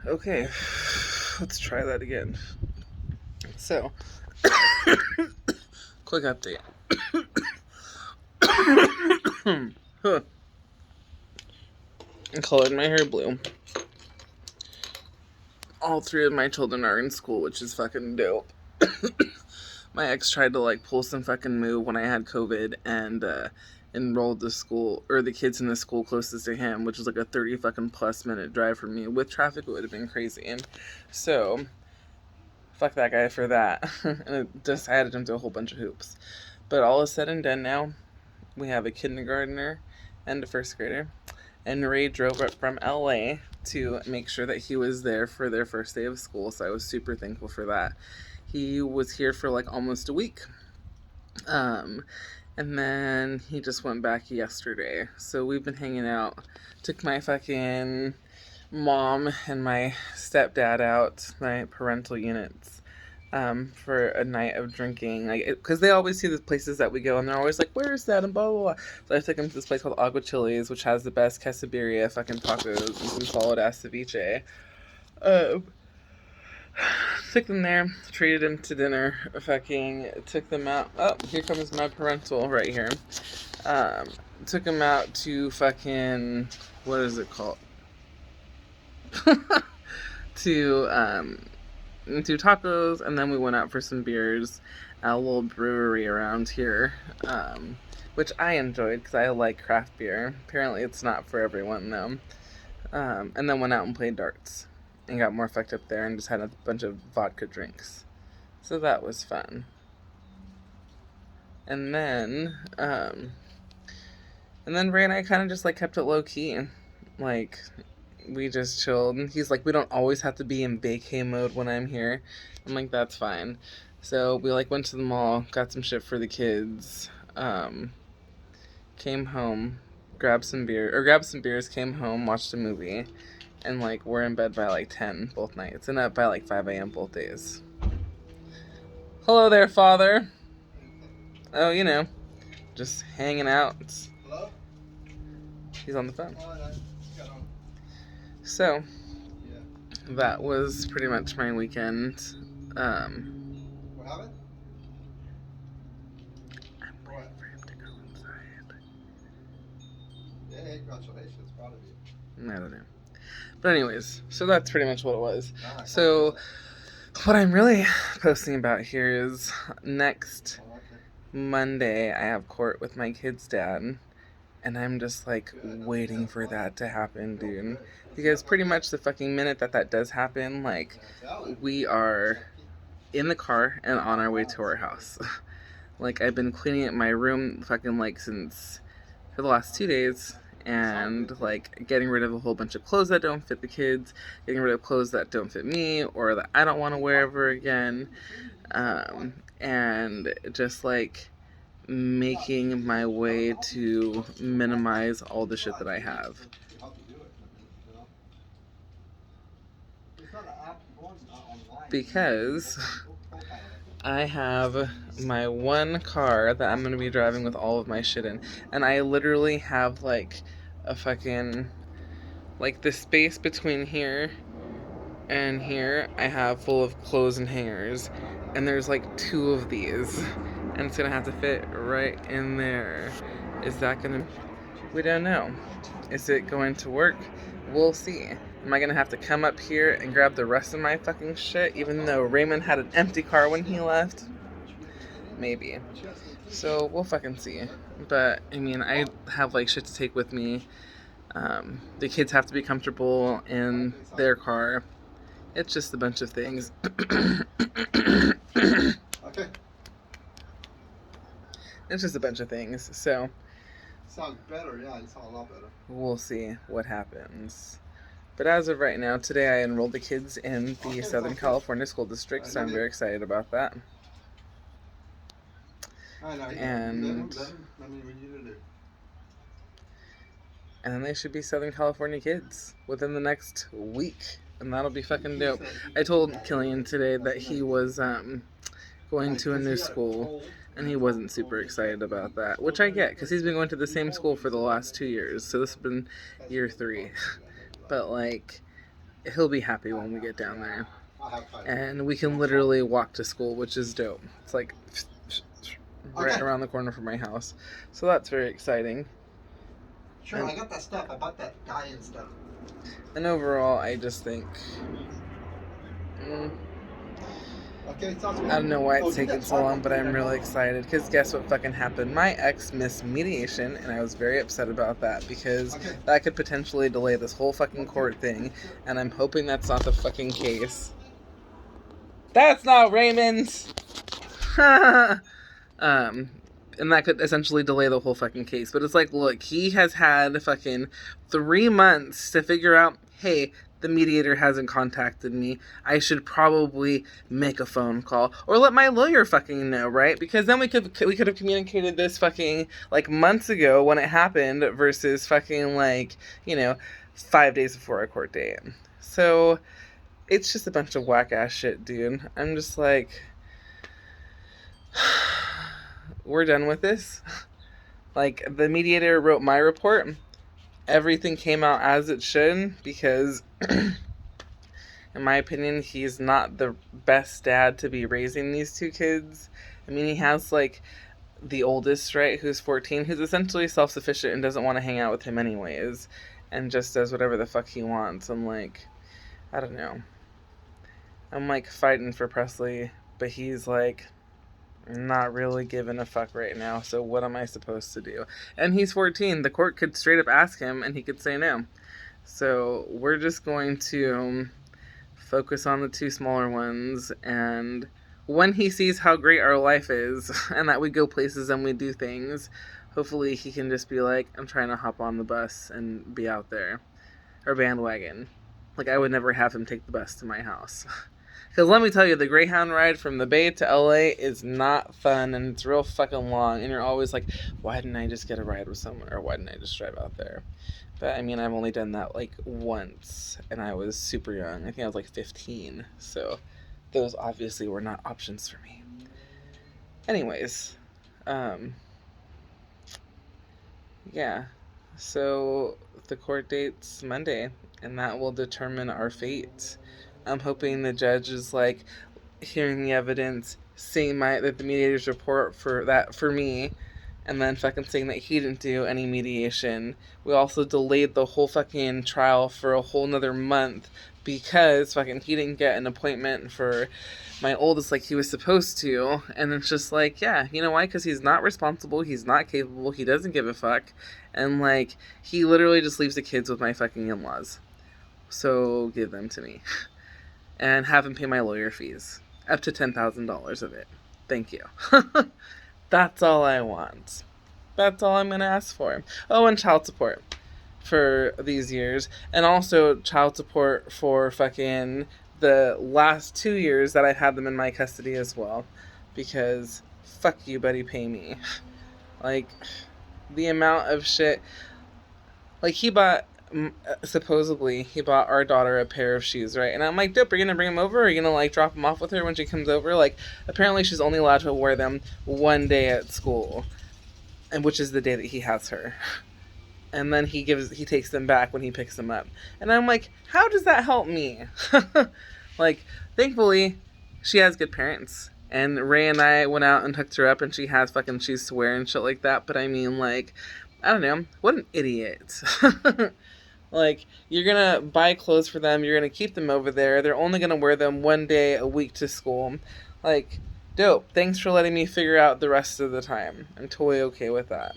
Okay, let's try that again. So, quick update. Huh. I colored my hair blue. All three of my children are in school, which is fucking dope. My ex tried to like pull some fucking move when I had COVID and enrolled the kids in the school closest to him, which was like a 30 fucking plus minute drive for me. With traffic, it would have been crazy. And so, fuck that guy for that. And it just added him to a whole bunch of hoops. But all is said and done now. We have a kindergartner and a first grader. And Ray drove up from LA to make sure that he was there for their first day of school, so I was super thankful for that. He was here for like almost a week. And then he just went back yesterday. So we've been hanging out. Took my fucking mom and my stepdad out, my parental units, for a night of drinking. Like, because they always see the places that we go, and they're always like, "Where is that?" and blah blah blah. So I took them to this place called Agua Chili's, which has the best quesadilla fucking tacos and some solid ass ceviche. Um, Took them there, treated them to dinner, fucking took them out. Oh, here comes my parental right here. Um, Took them out to fucking, what is it called? to tacos, and then we went out for some beers at a little brewery around here, which I enjoyed because I like craft beer. Apparently, it's not for everyone though. And then went out and played darts and got more fucked up there and just had a bunch of vodka drinks. So that was fun. And then, Ray and I kind of just like kept it low key, like we just chilled. He's like, we don't always have to be in vacay mode when I'm here. I'm like, that's fine. So we like went to the mall, got some shit for the kids, came home, grabbed some beers, came home, watched a movie, and like we're in bed by like 10 both nights and up by like 5 a.m. both days. Hello there, father. Oh, just hanging out. Hello? He's on the phone. Oh, So, yeah. that was pretty much my weekend. What happened? I'm waiting for him to go inside. Yeah, congratulations. Proud of you. I don't know. But anyways, so that's pretty much what it was. Nice. So, what I'm really posting about here is next Monday I have court with my kid's dad. And I'm just like waiting for that to happen, dude. Because pretty much the fucking minute that does happen, like, we are in the car and on our way to our house. Like, I've been cleaning up my room fucking like for the last 2 days, and like getting rid of a whole bunch of clothes that don't fit the kids, getting rid of clothes that don't fit me or that I don't want to wear ever again, and just like making my way to minimize all the shit that I have. Because I have my one car that I'm going to be driving with all of my shit in. And I literally have like a fucking, like the space between here and here I have full of clothes and hangers. And there's like 2 of these. And it's going to have to fit right in there. Is that going to... We don't know. Is it going to work? We'll see. Am I going to have to come up here and grab the rest of my fucking shit, even though Raymond had an empty car when he left? Maybe. So, we'll fucking see. But, I mean, I have, like, shit to take with me. The kids have to be comfortable in their car. It's just a bunch of things. Okay. It's just a bunch of things. So... Sounds better, yeah, you sound a lot better. We'll see what happens. But as of right now, today I enrolled the kids in the Southern California School District, so I'm very excited about that. And then they should be Southern California kids within the next week, and that'll be fucking dope. I told Killian today that he was going to a new school, and he wasn't super excited about that, which I get, because he's been going to the same school for the last 2 years, so this has been year 3. But, like, he'll be happy when we get down there. I'll have time. And we can literally walk to school, which is dope. It's like right Okay. around the corner from my house. So that's very exciting. Sure, I got that stuff. I bought that dye and stuff. And overall, I just think... Okay, sounds good. I don't know why it's taking so long, but I'm really excited. Because guess what fucking happened? My ex missed mediation, and I was very upset about that. Because that could potentially delay this whole fucking court thing. And I'm hoping that's not the fucking case. That's not Raymond's! And that could essentially delay the whole fucking case. But it's like, look, he has had fucking 3 months to figure out, hey, the mediator hasn't contacted me. I should probably make a phone call. Or let my lawyer fucking know, right? Because then we could have communicated this fucking, like, months ago when it happened versus fucking, like, 5 days before our court date. So, it's just a bunch of whack-ass shit, dude. I'm just like... we're done with this. Like, the mediator wrote my report. Everything came out as it should, because in my opinion, he's not the best dad to be raising these 2 kids. I mean, he has, like, the oldest, right, who's 14, who's essentially self-sufficient and doesn't want to hang out with him anyways, and just does whatever the fuck he wants. I'm like, I don't know. I'm, like, fighting for Presley, but he's, like... not really giving a fuck right now, so what am I supposed to do? And he's 14. The court could straight up ask him, and he could say no. So we're just going to focus on the 2 smaller ones, and when he sees how great our life is, and that we go places and we do things, hopefully he can just be like, I'm trying to hop on the bus and be out there. Or bandwagon. Like, I would never have him take the bus to my house. Because let me tell you, the Greyhound ride from the Bay to LA is not fun, and it's real fucking long, and you're always like, why didn't I just get a ride with someone, or why didn't I just drive out there? But, I mean, I've only done that, like, once, and I was super young. I think I was, like, 15, so those obviously were not options for me. Anyways, yeah, so the court date's Monday, and that will determine our fate. I'm hoping the judge is, like, hearing the evidence, seeing the mediator's report for me, and then fucking saying that he didn't do any mediation. We also delayed the whole fucking trial for a whole nother month because fucking he didn't get an appointment for my oldest like he was supposed to. And it's just like, yeah, you know why? Because he's not responsible, he's not capable, he doesn't give a fuck, and, like, he literally just leaves the kids with my fucking in-laws. So give them to me. And have him pay my lawyer fees. Up to $10,000 of it. Thank you. That's all I want. That's all I'm going to ask for. Oh, and child support for these years. And also child support for fucking the last 2 years that I've had them in my custody as well. Because fuck you, buddy, pay me. Like, the amount of shit. Like, supposedly he bought our daughter a pair of shoes, right? And I'm like, dope, are you gonna bring them over, or are you gonna, like, drop them off with her when she comes over? Like, apparently she's only allowed to wear them 1 day at school, and which is the day that he has her. And then he takes them back when he picks them up. And I'm like, how does that help me? Like, thankfully she has good parents, and Ray and I went out and hooked her up, and she has fucking shoes to wear and shit like that. But I mean, like, I don't know, what an idiot. Like, you're gonna buy clothes for them, you're gonna keep them over there, they're only gonna wear them 1 day a week to school. Like, dope, thanks for letting me figure out the rest of the time. I'm totally okay with that.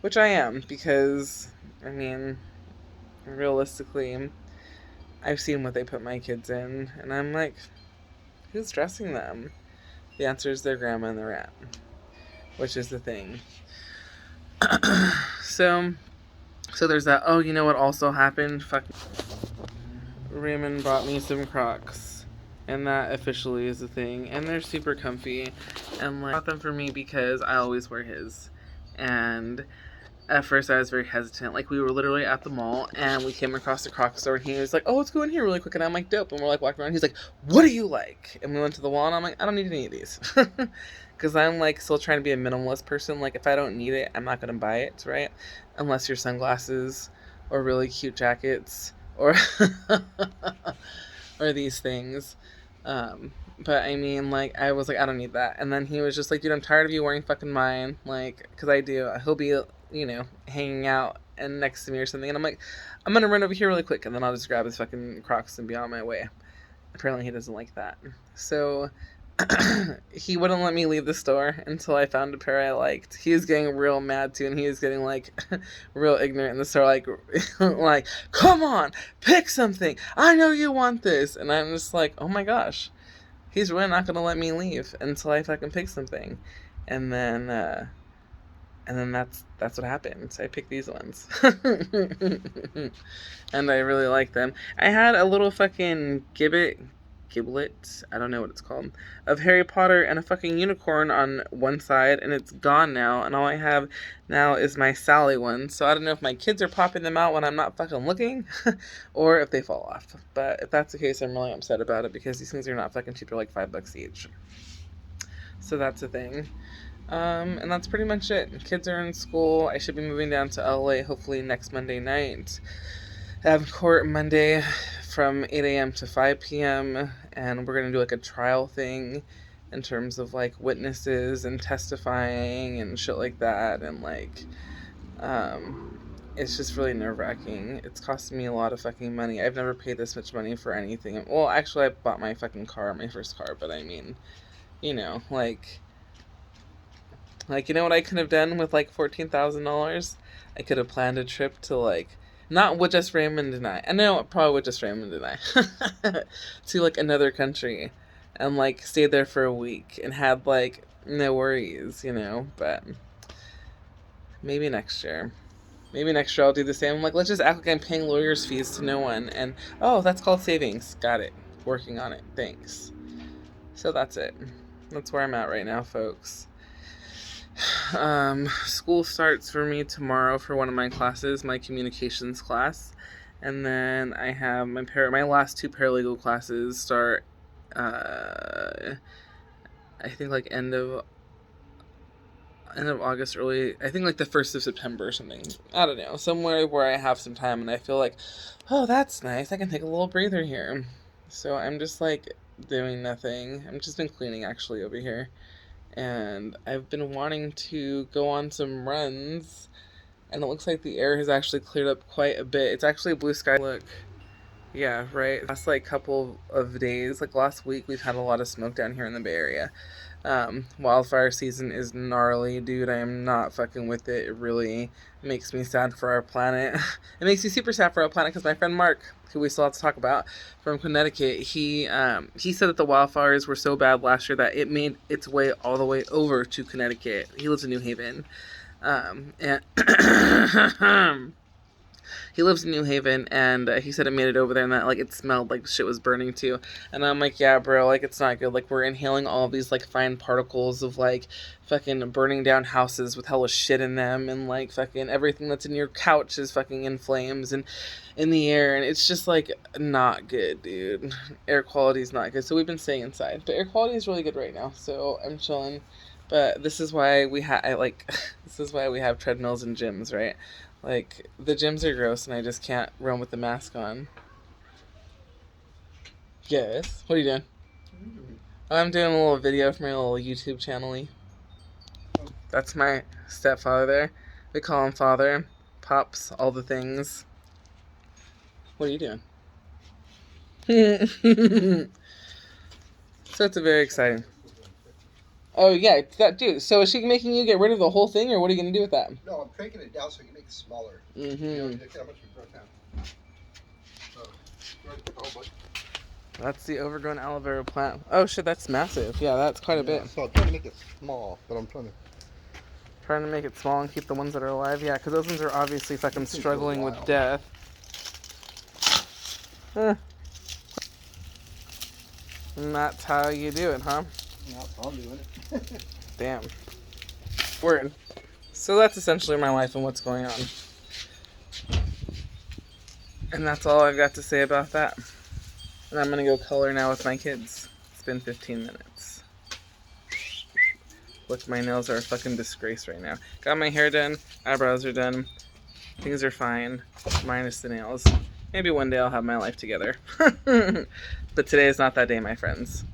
Which I am, because, I mean, realistically, I've seen what they put my kids in, and I'm like, who's dressing them? The answer is their grandma and their aunt, which is the thing. So there's that. Oh, you know what also happened? Fuck. Raymond bought me some Crocs, and that officially is a thing, and they're super comfy, and, like, bought them for me because I always wear his. And at first I was very hesitant. Like, we were literally at the mall, and we came across the Croc store, and he was like, oh, let's go in here really quick. And I'm like, dope. And we're, like, walking around. He's like, what do you like? And we went to the wall, and I'm like, I don't need any of these. Because I'm, like, still trying to be a minimalist person. Like, if I don't need it, I'm not going to buy it, right? Unless your sunglasses or really cute jackets or or these things. But I mean, like, I was like, I don't need that. And then he was just like, dude, I'm tired of you wearing fucking mine. Like, because I do. He'll be, you know, hanging out and next to me or something. And I'm like, I'm going to run over here really quick. And then I'll just grab his fucking Crocs and be on my way. Apparently he doesn't like that. So he wouldn't let me leave the store until I found a pair I liked. He was getting real mad too, and he was getting like real ignorant in the store, like like, come on, pick something. I know you want this. And I'm just like, oh my gosh. He's really not gonna let me leave until I fucking pick something. And then that's what happened. So I picked these ones. And I really like them. I had a little fucking giblet, I don't know what it's called, of Harry Potter and a fucking unicorn on one side, and it's gone now, and all I have now is my Sally one. So I don't know if my kids are popping them out when I'm not fucking looking, or if they fall off. But if that's the case, I'm really upset about it, because these things are not fucking cheap. They're like $5 each. So that's a thing. And that's pretty much it. Kids are in school. I should be moving down to LA hopefully next Monday night. I have court Monday from 8 a.m. to 5 p.m. and we're going to do like a trial thing in terms of like witnesses and testifying and shit like that. And like, it's just really nerve-wracking. It's costing me a lot of fucking money. I've never paid this much money for anything. Well, actually, I bought my fucking car, my first car, but I mean, you know, like, you know what I could have done with like $14,000? I could have planned a trip to like, not with just Raymond and I know probably with just Raymond and I, to like another country, and like stayed there for a week and had like no worries, you know. But maybe next year. Maybe next year I'll do the same. I'm like, let's just act like I'm paying lawyers' fees to no one. And, oh, that's called savings. Got it. Working on it. Thanks. So that's it. That's where I'm at right now, folks. School starts for me tomorrow for one of my classes, my communications class. And then I have my last two paralegal classes start, I think like end of August, early, I think like the 1st of September or something. I don't know. Somewhere where I have some time and I feel like, oh, that's nice. I can take a little breather here. So I'm just like doing nothing. I've just been cleaning actually over here. And I've been wanting to go on some runs. And it looks like the air has actually cleared up quite a bit. It's actually blue sky. Look. Yeah, right. Last like couple of days, like last week, we've had a lot of smoke down here in the Bay Area. Wildfire season is gnarly, dude. I am not fucking with it. It really makes me sad for our planet. It makes me super sad for our planet because my friend Mark, who we still have to talk about, from Connecticut, he said that the wildfires were so bad last year that it made its way all the way over to Connecticut. He lives in New Haven. And he lives in New Haven, and he said it made it over there and that, like, it smelled like shit was burning, too. And I'm like, yeah, bro, like, it's not good. Like, we're inhaling all of these, like, fine particles of, like, fucking burning down houses with hella shit in them, and, like, fucking everything that's in your couch is fucking in flames and in the air, and it's just, like, not good, dude. Air quality is not good, so we've been staying inside. But air quality is really good right now, so I'm chilling. But this is why we this is why we have treadmills and gyms, right? Like, the gyms are gross and I just can't run with the mask on. Yes. What are you doing? I'm doing a little video for my little YouTube channel-y. That's my stepfather there. We call him Father. Pops, all the things. What are you doing? So it's a very exciting. Oh, yeah, that dude. So is she making you get rid of the whole thing, or what are you going to do with that? No, I'm cranking it down so you can make it smaller. Mm-hmm. You know, look how much we brought down. That's the overgrown aloe vera plant. Oh, shit, that's massive. Yeah, that's quite a bit. So I'm trying to make it small, but I'm trying to make it small and keep the ones that are alive. Yeah, because those ones are obviously fucking struggling with death. And that's how you do it, huh? Yeah, I'm doing it. Damn. Word. So that's essentially my life and what's going on. And that's all I've got to say about that. And I'm going to go color now with my kids. It's been 15 minutes. Look, my nails are a fucking disgrace right now. Got my hair done. Eyebrows are done. Things are fine. Minus the nails. Maybe one day I'll have my life together. But today is not that day, my friends.